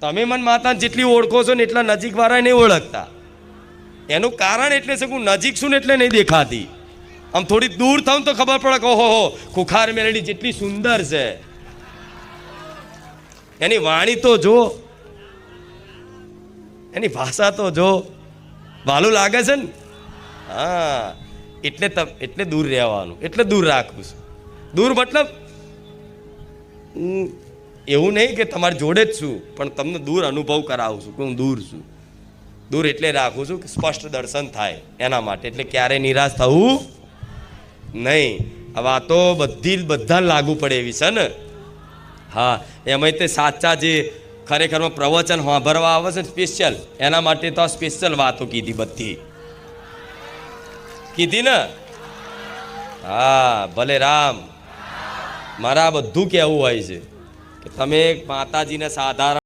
તમે મને માતા જેટલી ઓળખો છો ને એટલા નજીકવાળા નહીં ઓળખતા. એનું કારણ એટલે છે કે હું નજીક છું ને એટલે નહીં દેખાતી. આમ થોડી દૂર થાઉં તો ખબર પડે કે ઓહો ખુખાર મેલડી જેટલી સુંદર છે. એની વાણી તો જો, એની ભાષા તો જો, ભાલું લાગે છે ને. હા, એટલે દૂર રહેવાનું, એટલે દૂર રાખું છું. દૂર મતલબ એવું નહીં કે તમારી જોડે જ છું, પણ તમને દૂર અનુભવ કરાવું છું કે હું દૂર છું. દૂર એટલે રાખું છું કે સ્પષ્ટ દર્શન થાય એના માટે. એટલે ક્યારે નિરાશ થવું નહીં. હવે આ તો બધા લાગુ પડે એવી છે ને. હા, એમાં તે સાચા જે ખરેખરમાં પ્રવચન સાંભળવા આવે છે સ્પેશિયલ, એના માટે તો સ્પેશિયલ વાતો કીધી, બધી કીધી ને. હા, ભલે રામ. મારા બધું કહેવું હોય છે કે તમે માતાજીને સાધારણ